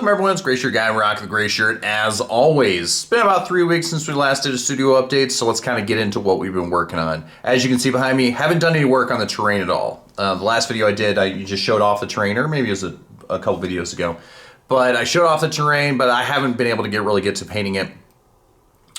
everyone? It's Gray Shirt Guy, rock the gray shirt as always. It's been about 3 weeks since we last did a studio update, so let's kind of get into what we've been working on. As you can see behind me, haven't done any work on the terrain at all. The last video I did, I just showed off the terrain, or maybe it was a couple videos ago. But I showed off the terrain, but I haven't been able to really get to painting it.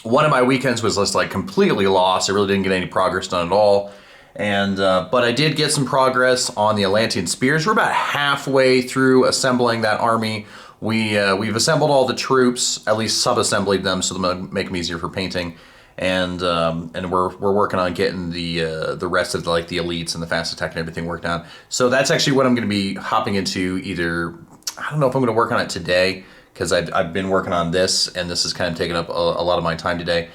One of my weekends was just like completely lost. I really didn't get any progress done at all. And but I did get some progress on the Atlantean spears. We're about halfway through assembling that army. We've assembled all the troops, at least sub-assembled them, so they'll make them easier for painting. And we're working on getting the rest of the elites and the fast attack and everything worked out. So that's actually what I'm going to be hopping into. Either I don't know if I'm going to work on it today because I've been working on this, and this is kind of taking up a lot of my time today.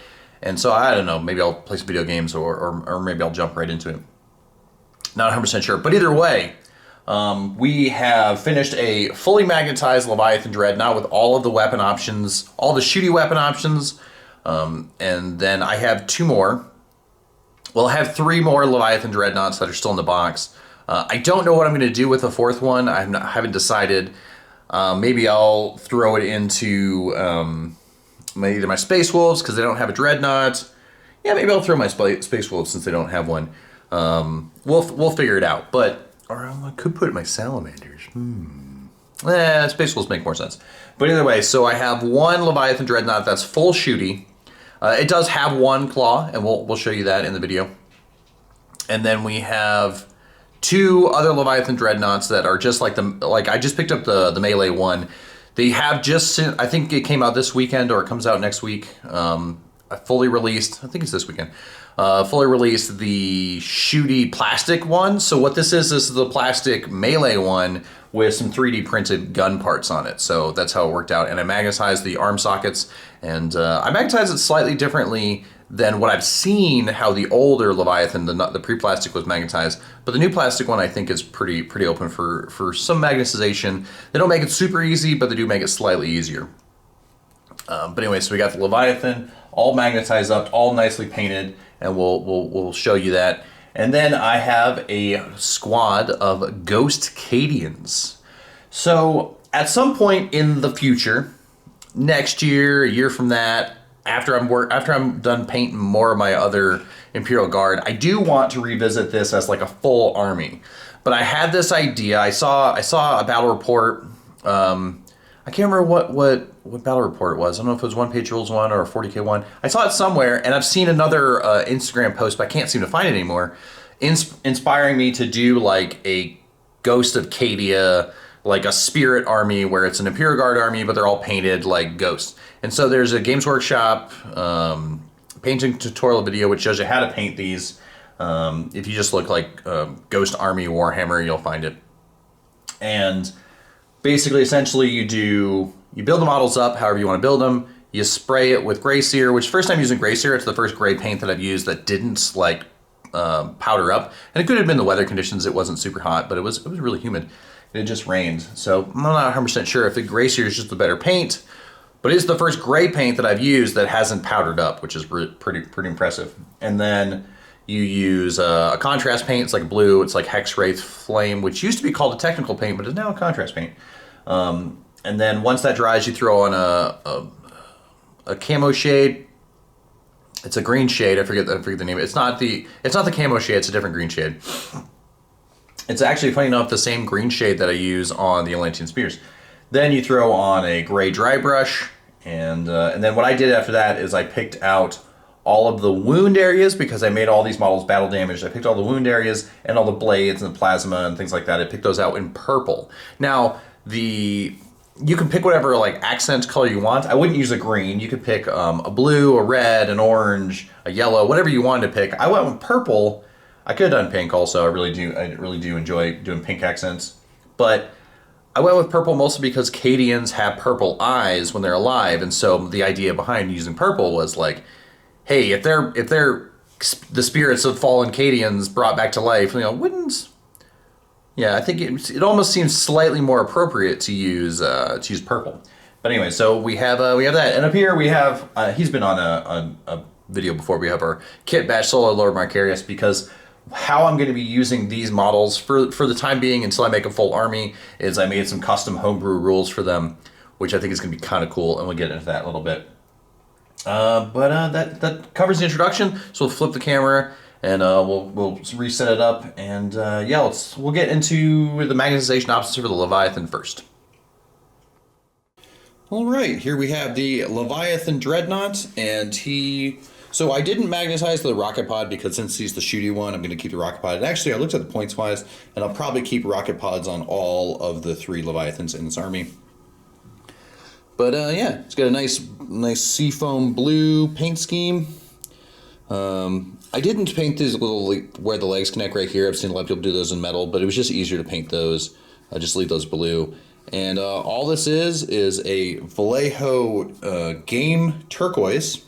And so I don't know, maybe I'll play some video games or maybe I'll jump right into it. Not 100% sure, but either way, we have finished a fully magnetized Leviathan Dreadnought with all of the weapon options, all the shooty weapon options, and then I have two more. Well, I have three more Leviathan Dreadnoughts that are still in the box. I don't know what I'm going to do with the fourth one. I haven't decided. Maybe I'll throw it into either my Space Wolves because they don't have a Dreadnought. Yeah, maybe I'll throw my Space Wolves since they don't have one. We'll figure it out. Or I could put my Salamanders. Space Wolves make more sense. But either way, so I have one Leviathan Dreadnought that's full shooty. It does have one claw, and we'll show you that in the video. And then we have two other Leviathan Dreadnoughts that are just like I just picked up the melee one. They have just, I think it came out this weekend or it comes out next week. I fully released, I think it's this weekend, fully released the shooty plastic one. So what this is the plastic melee one with some 3D printed gun parts on it. So that's how it worked out. And I magnetized the arm sockets, and I magnetized it slightly differently than what I've seen how the older Leviathan, the pre-plastic, was magnetized. But the new plastic one I think is pretty open for some magnetization. They don't make it super easy, but they do make it slightly easier. But anyway, so we got the Leviathan all magnetized up, all nicely painted, and we'll show you that. And then I have a squad of Ghost Cadians. So at some point in the future, next year, a year from that, after I'm done painting more of my other Imperial Guard, I do want to revisit this as like a full army. But I had this idea. I saw a battle report. I can't remember what battle report it was. I don't know if it was One Page Rules 1 or a 40K 1. I saw it somewhere, and I've seen another Instagram post, but I can't seem to find it anymore, inspiring me to do like a Ghost of Cadia, like a spirit army where it's an Imperial Guard army, but they're all painted like ghosts. And so there's a Games Workshop painting tutorial video which shows you how to paint these. If you just look like Ghost Army Warhammer, you'll find it. And basically, essentially, you build the models up however you want to build them. You spray it with Gray Seer, which first time using Gray Seer, it's the first gray paint that I've used that didn't like powder up. And it could have been the weather conditions. It wasn't super hot, but it was really humid. It just rained. So I'm not 100% sure if the Gray Seer is just the better paint, but it's the first gray paint that I've used that hasn't powdered up, which is pretty impressive. And then you use a contrast paint. It's like blue. It's like Hex Wraith Flame, which used to be called a technical paint, but is now a contrast paint. And then once that dries, you throw on a camo shade. It's a green shade. I forget the name. It's not the camo shade. It's a different green shade. It's actually, funny enough, the same green shade that I use on the Atlantean Spears. Then you throw on a gray dry brush, and then what I did after that is I picked out all of the wound areas because I made all these models battle damaged. I picked all the wound areas and all the blades and the plasma and things like that. I picked those out in purple. Now, you can pick whatever like accent color you want. I wouldn't use a green. You could pick a blue, a red, an orange, a yellow, whatever you wanted to pick. I went with purple. I could have done pink also. I really do enjoy doing pink accents. But I went with purple mostly because Cadians have purple eyes when they're alive, and so the idea behind using purple was like, hey, if they're the spirits of fallen Cadians brought back to life, wouldn't? Yeah, I think it almost seems slightly more appropriate to use purple. But anyway, so we have that, and up here we have he's been on a video before. We have our Kit Bash Solo Lord Marcarius, because how I'm going to be using these models for the time being until I make a full army is I made some custom homebrew rules for them, which I think is going to be kind of cool, and we'll get into that in a little bit. That covers the introduction, so we'll flip the camera, and we'll reset it up, and yeah, we'll get into the magnetization options for the Leviathan first. All right, here we have the Leviathan Dreadnought, and so I didn't magnetize the rocket pod because since he's the shooty one, I'm going to keep the rocket pod. And actually, I looked at the points wise, and I'll probably keep rocket pods on all of the 3 Leviathans in this army. But yeah, it's got a nice seafoam blue paint scheme. I didn't paint these little, where the legs connect right here. I've seen a lot of people do those in metal, but it was just easier to paint those. I just leave those blue. And all this is a Vallejo Game Turquoise.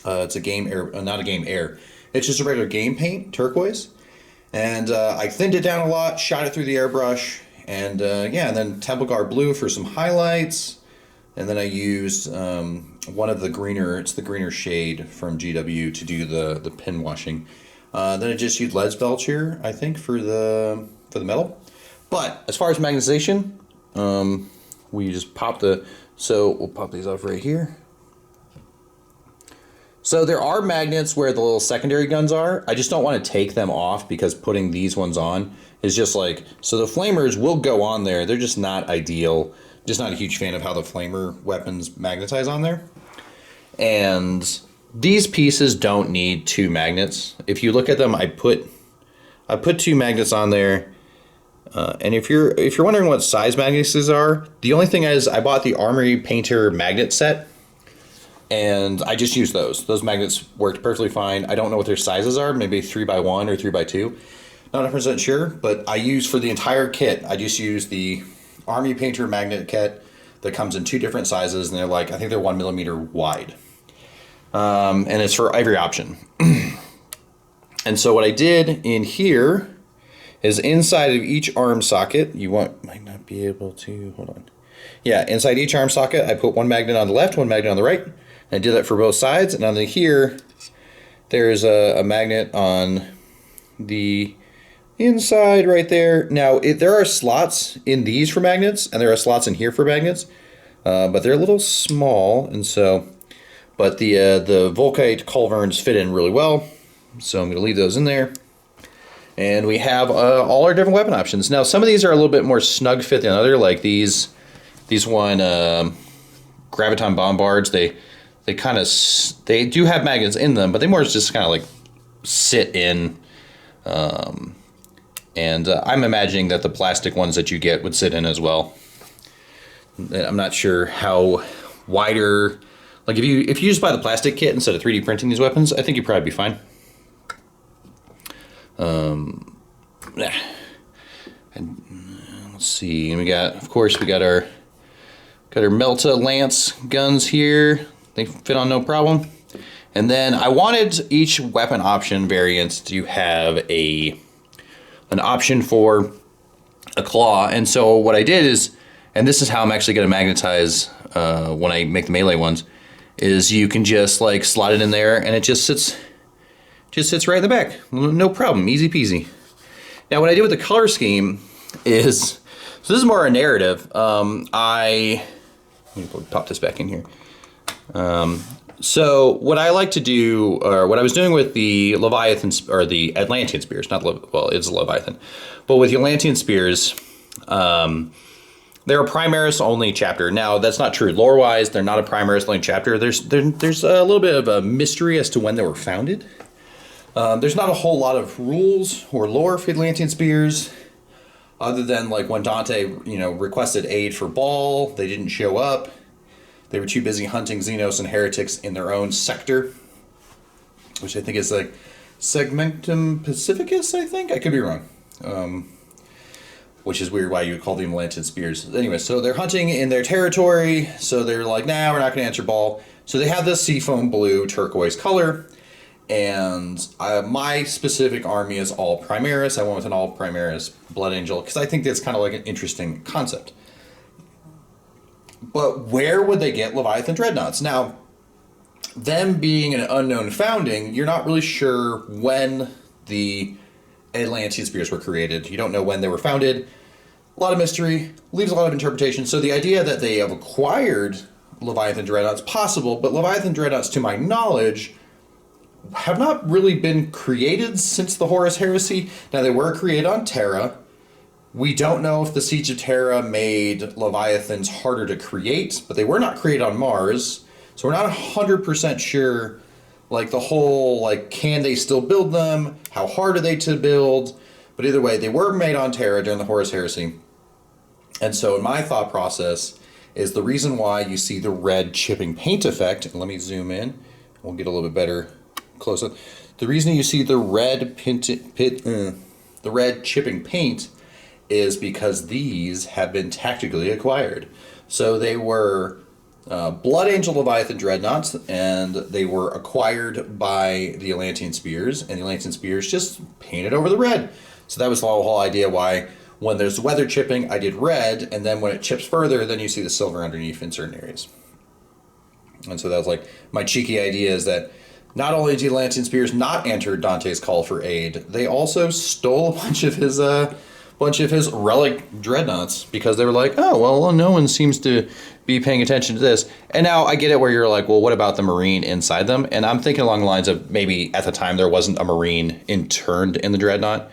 It's a Game Air, not a Game Air. It's just a regular Game Paint Turquoise. And I thinned it down a lot, shot it through the airbrush, and yeah, and then Temple Guard Blue for some highlights. And then I used one of the greener, it's the greener shade from GW to do the pin washing. Then I just used Leadbelcher, I think, for the metal. But as far as magnetization, we just pop so we'll pop these off right here. So there are magnets where the little secondary guns are. I just don't want to take them off because putting these ones on is just like, so the flamers will go on there. They're just not ideal. Just not a huge fan of how the flamer weapons magnetize on there. And these pieces don't need 2 magnets. If you look at them, I put 2 magnets on there. And if you're wondering what size magnets these are, the only thing is I bought the Armory Painter magnet set, and I just used those. Those magnets worked perfectly fine. I don't know what their sizes are, maybe 3x1 or 3x2. Not 100% sure, but I use for the entire kit, I just use the Army Painter magnet kit that comes in 2 different sizes, and they're like, I think they're 1mm wide. And it's for every option. And so what I did in here is inside of each arm socket, might not be able to, hold on. Yeah, inside each arm socket, I put 1 magnet on the left, 1 magnet on the right. And I did that for both sides. And on the here, there's a magnet on the inside right there. Now, there are slots in these for magnets, and there are slots in here for magnets, but they're a little small, and so, but the Volkite culverins fit in really well, so I'm going to leave those in there. And we have all our different weapon options. Now, some of these are a little bit more snug fit than other, like these one Graviton Bombards. They do have magnets in them, but they more just kind of like sit in. And I'm imagining that the plastic ones that you get would sit in as well. I'm not sure how wider, like if you just buy the plastic kit instead of 3D printing these weapons, I think you'd probably be fine. And let's see, and we got our Melta Lance guns here. They fit on no problem. And then I wanted each weapon option variant to have an option for a claw. And so what I did is, and this is how I'm actually going to magnetize when I make the melee ones, is you can just like slot it in there and it just sits right in the back. No problem, easy peasy. Now what I did with the color scheme is, so this is more a narrative. Let me pop this back in here. So what I like to do, or what I was doing with the Leviathan, or the Atlantean spears, well, it's a Leviathan, but with the Atlantean spears, they're a Primaris only chapter. Now that's not true. Lore-wise, they're not a Primaris only chapter. There's a little bit of a mystery as to when they were founded. There's not a whole lot of rules or lore for the Atlantean spears, other than like when Dante, requested aid for Baal, they didn't show up. They were too busy hunting Xenos and heretics in their own sector, which I think is like Segmentum Pacificus, I think? I could be wrong. Which is weird why you would call them Atlantean spears. Anyway, so they're hunting in their territory, so they're like, nah, we're not going to answer Baal. So they have this seafoam blue turquoise color, and my specific army is all Primaris. I went with an all Primaris Blood Angel, because I think that's kind of like an interesting concept. But where would they get Leviathan Dreadnoughts? Now, them being an unknown founding, you're not really sure when the Atlantean spears were created. You don't know when they were founded. a lot of mystery, leaves a lot of interpretation. So the idea that they have acquired Leviathan Dreadnoughts possible, but Leviathan Dreadnoughts, to my knowledge, have not really been created since the Horus Heresy. Now, they were created on Terra. We don't know if the Siege of Terra made Leviathans harder to create, but they were not created on Mars. So we're not 100% sure, like, the whole, like, can they still build them? How hard are they to build? But either way, they were made on Terra during the Horus Heresy. And so in my thought process is the reason why you see the red chipping paint effect. And let me zoom in. We'll get a little bit better close up. The reason you see the red the red chipping paint is because these have been tactically acquired. So they were Blood Angel Leviathan Dreadnoughts, and they were acquired by the Atlantean Spears, and the Atlantean Spears just painted over the red. So that was the whole idea why when there's weather chipping, I did red, and then when it chips further, then you see the silver underneath in certain areas. And so that was like my cheeky idea is that not only did Atlantean Spears not enter Dante's call for aid, they also stole a bunch of his relic dreadnoughts because they were like, oh, well, no one seems to be paying attention to this. And now I get it where you're like, well, what about the Marine inside them? And I'm thinking along the lines of maybe at the time there wasn't a Marine interned in the dreadnought.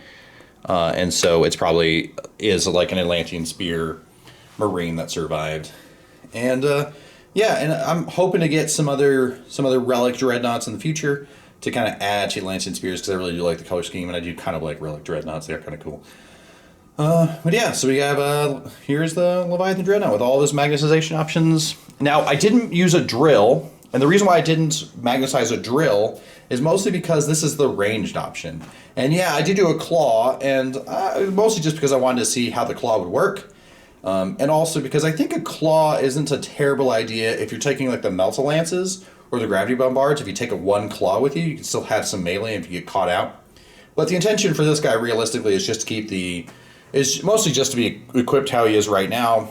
And so it's probably is like an Atlantean Spear Marine that survived. And yeah, and I'm hoping to get some other relic dreadnoughts in the future to kind of add to Atlantean Spears because I really do like the color scheme, and I do kind of like relic dreadnoughts. They're kind of cool. But yeah, so we have, here's the Leviathan Dreadnought with all of his magnetization options. Now, I didn't use a drill, and the reason why I didn't magnetize a drill is mostly because this is the ranged option. And yeah, I did do a claw, and mostly just because I wanted to see how the claw would work. And also because I think a claw isn't a terrible idea if you're taking like the Melta Lances or the Gravity Bombards. If you take a one claw with you, you can still have some melee if you get caught out. But the intention for this guy realistically is just to keep is mostly just to be equipped how he is right now,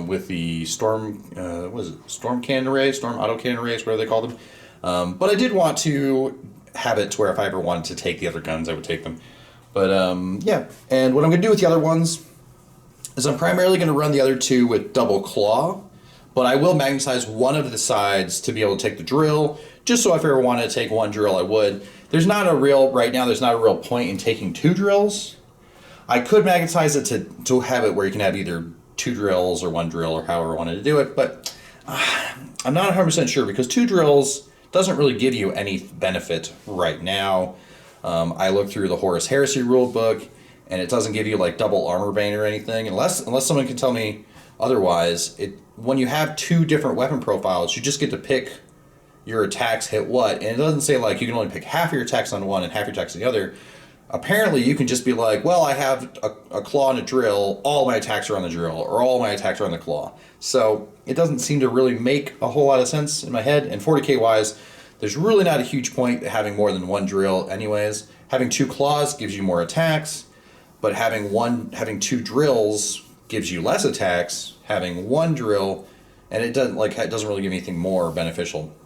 with the storm cannon arrays, storm auto cannon arrays, whatever they call them. But I did want to have it to where if I ever wanted to take the other guns, I would take them. But yeah, and what I'm going to do with the other ones is I'm primarily going to run the other two with double claw, but I will magnetize one of the sides to be able to take the drill, just so if I ever wanted to take one drill, I would. There's not a real point in taking two drills. I could magnetize it to have it where you can have either two drills or one drill or however I wanted to do it, but I'm not 100% sure because two drills doesn't really give you any benefit right now. I looked through the Horus Heresy rulebook, and it doesn't give you like double armor bane or anything, unless someone can tell me otherwise. When you have two different weapon profiles, you just get to pick your attacks hit what, and it doesn't say like you can only pick half of your attacks on one and half your attacks on the other. Apparently, you can just be like, well, I have a claw and a drill, all my attacks are on the drill, or all my attacks are on the claw. So it doesn't seem to really make a whole lot of sense in my head. And 40k wise, there's really not a huge point having more than one drill anyways. Having two claws gives you more attacks, but having two drills gives you less attacks. Having one drill, and it doesn't really give anything more beneficial.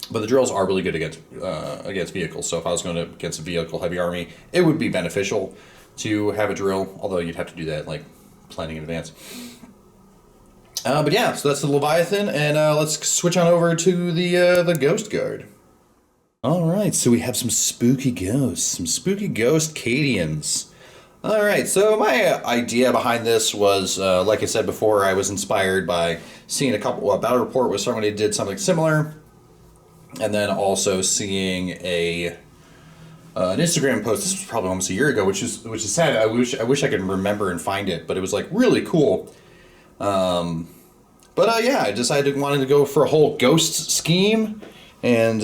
But the drills are really good against vehicles. So if I was going against a vehicle heavy army, it would be beneficial to have a drill. Although you'd have to do that like planning in advance. But yeah, so that's the Leviathan, and let's switch on over to the Ghost Guard. All right, so we have some spooky ghost Cadians. All right, so my idea behind this was, like I said before, I was inspired by seeing a battle report where somebody did something similar. And then also seeing an Instagram post. This was probably almost a year ago, which is sad. I wish I could remember and find it, but it was like really cool. Yeah, I decided wanted to go for a whole ghost scheme, and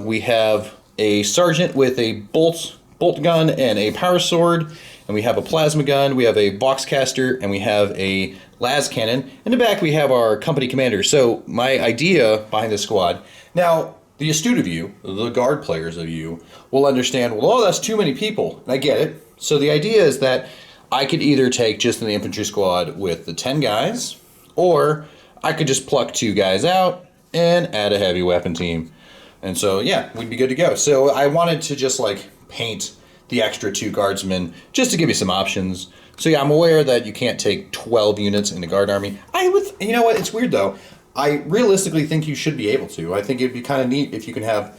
we have a sergeant with a bolt gun and a power sword, and we have a plasma gun. We have a box caster, and we have a las cannon. In the back, we have our company commander. So my idea behind this squad now. The astute of you, the guard players of you, will understand, well, oh, that's too many people. And I get it. So the idea is that I could either take just the infantry squad with the 10 guys, or I could just pluck 2 guys out and add a heavy weapon team. And so, yeah, we'd be good to go. So I wanted to just, like, paint the extra 2 guardsmen, just to give you some options. So yeah, I'm aware that you can't take 12 units in the guard army. I would, you know what, it's weird though. I realistically think you should be able to. I think it'd be kind of neat if you can have,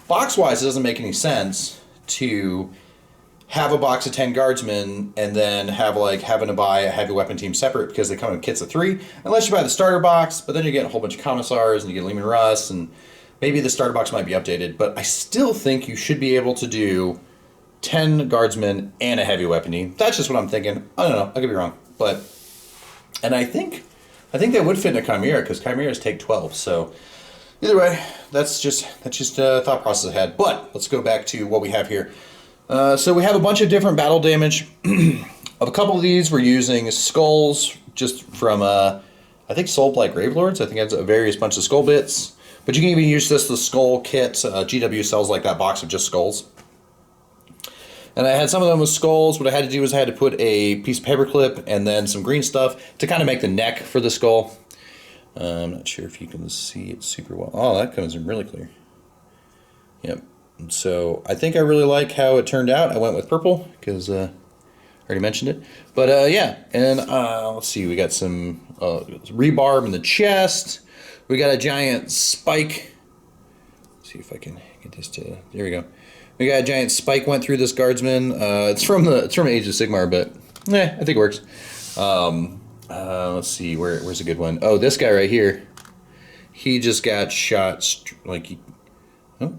box-wise, it doesn't make any sense to have a box of 10 guardsmen and then have like having to buy a heavy weapon team separate because they come in kits of 3, unless you buy the starter box, but then you get a whole bunch of commissars and you get Lehman Russ, and maybe the starter box might be updated, but I still think you should be able to do 10 guardsmen and a heavy weapon team. That's just what I'm thinking. I don't know, I could be wrong, but, and I think they would fit in a Chimera because Chimeras take 12, so either way, that's just a thought process I had. But let's go back to what we have here. So we have a bunch of different battle damage. Of a couple of these, we're using skulls just from, I think, Soulblight Gravelords. I think it's a various bunch of skull bits. But you can even use this, the skull kit. GW sells like that box of just skulls. And I had some of them with skulls. What I had to do is I had to put a piece of paper clip and then some green stuff to kind of make the neck for the skull. I'm not sure if you can see it super well. Oh, that comes in really clear. Yep. So I think I really like how it turned out. I went with purple because I already mentioned it. But yeah, and let's see, we got some rebarb in the chest. We got a giant spike. Let's see if I can get this to, there we go. We got a giant spike went through this guardsman. It's from Age of Sigmar, but I think it works. Let's see, where's a good one? Oh, this guy right here. He just got shot oh.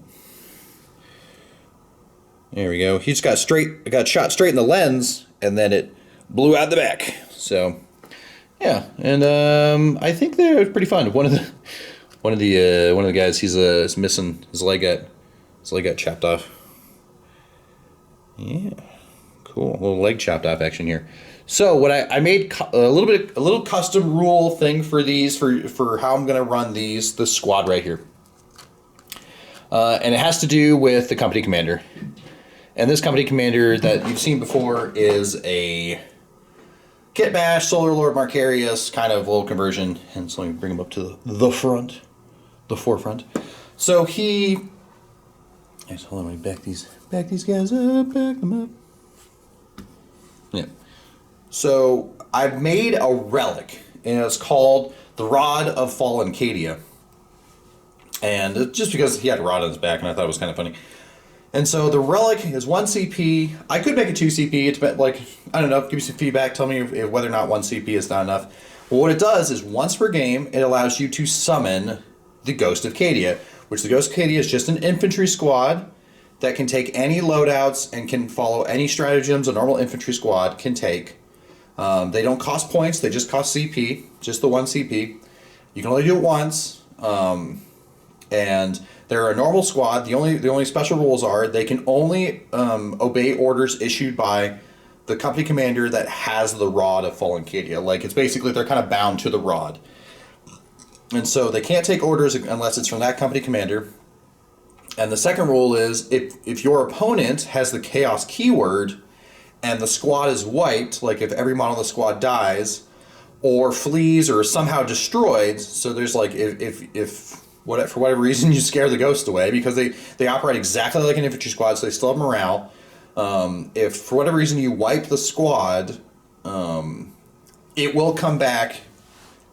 There we go. He just got shot straight in the lens, and then it blew out the back. So, yeah, and I think they're pretty fun. One of the guys, he's missing his leg. Got chopped off. Yeah, cool. A little leg chopped off action here. So what I made a little custom rule thing for these for how I'm gonna run this squad right here, and it has to do with the company commander. And this company commander that you've seen before is a Kit Bash, Solar Lord Marcarius kind of little conversion. And so let me bring him up to the forefront. So he, hold on, let me back these guys up, back them up. Yeah. So I've made a relic, and it's called the Rod of Fallen Cadia. And just because he had a rod on his back, and I thought it was kind of funny. And so the relic is 1 CP. I could make it 2 CP. It's like, I don't know, give me some feedback. Tell me if whether or not 1 CP is not enough. Well, what it does is once per game, it allows you to summon the Ghost of Cadia, which the Ghost of Cadia is just an infantry squad that can take any loadouts and can follow any stratagems a normal infantry squad can take. They don't cost points. They just cost CP, just the 1 CP. You can only do it once. And they're a normal squad. The only special rules are they can only obey orders issued by the company commander that has the Rod of Fallen Cadia. Like, it's basically they're kind of bound to the Rod. And so they can't take orders unless it's from that company commander. And the second rule is if your opponent has the Chaos keyword and the squad is wiped, like if every model of the squad dies or flees or is somehow destroyed, so there's like if for whatever reason you scare the ghost away, because they operate exactly like an infantry squad, so they still have morale. If for whatever reason you wipe the squad, it will come back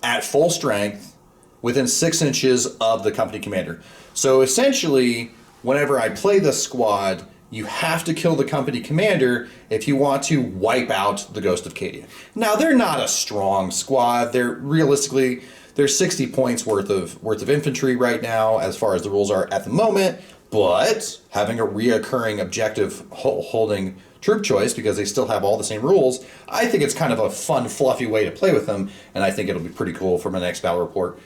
at full strength within 6 inches of the company commander. So essentially, whenever I play the squad, you have to kill the company commander if you want to wipe out the Ghost of Cadia. Now, they're not a strong squad. They're realistically, there's 60 points worth of infantry right now as far as the rules are at the moment, but having a reoccurring objective holding troop choice, because they still have all the same rules, I think it's kind of a fun, fluffy way to play with them, and I think it'll be pretty cool for my next battle report.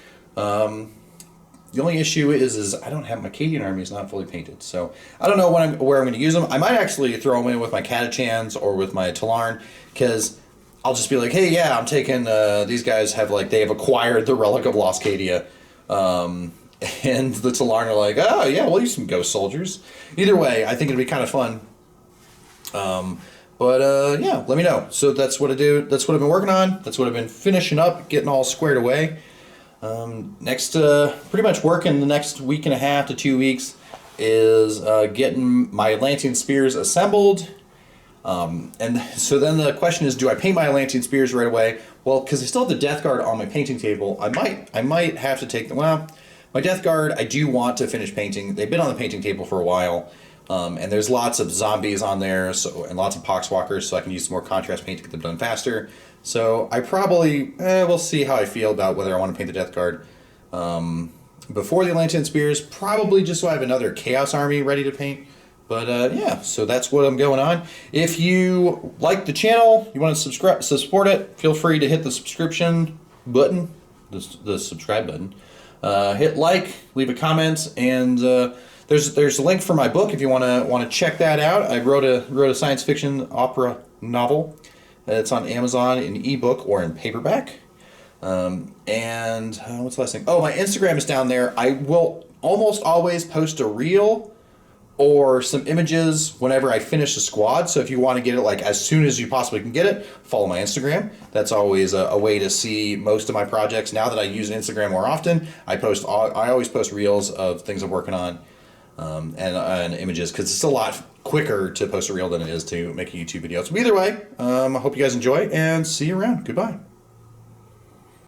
The only issue is I don't have my Cadian army is not fully painted, so I don't know where I'm going to use them. I might actually throw them in with my Catachans or with my Talarn, because I'll just be like, hey, yeah, I'm taking, these guys have, like, they have acquired the Relic of Lost Cadia. And the Talarn are like, oh, yeah, we'll use some Ghost Soldiers. Either way, I think it'd be kind of fun. Yeah, let me know. So that's what I do. That's what I've been working on. That's what I've been finishing up, getting all squared away. Pretty much working the next week and a half to 2 weeks. is getting my Atlantean spears assembled. And so then the question is, do I paint my Atlantean spears right away? Well, because I still have the Death Guard on my painting table, I might have to take them. Well, my Death Guard, I do want to finish painting. They've been on the painting table for a while, and there's lots of zombies on there, and lots of poxwalkers, so I can use some more contrast paint to get them done faster. So I probably, we'll see how I feel about whether I want to paint the Death Guard before the Atlantean spears, probably just so I have another Chaos Army ready to paint. But yeah, so that's what I'm going on. If you like the channel, you want to support it, feel free to hit the subscription button, the subscribe button. Hit like, leave a comment, and there's a link for my book if you want to check that out. I wrote a science fiction opera novel. It's on Amazon in ebook or in paperback. And what's the last thing? Oh, my Instagram is down there. I will almost always post a reel or some images whenever I finish a squad. So if you want to get it like as soon as you possibly can get it, follow my Instagram. That's always a way to see most of my projects. Now that I use Instagram more often, I always post reels of things I'm working on and images, because it's a lot quicker to post a reel than it is to make a YouTube video. So either way, I hope you guys enjoy and see you around. Goodbye.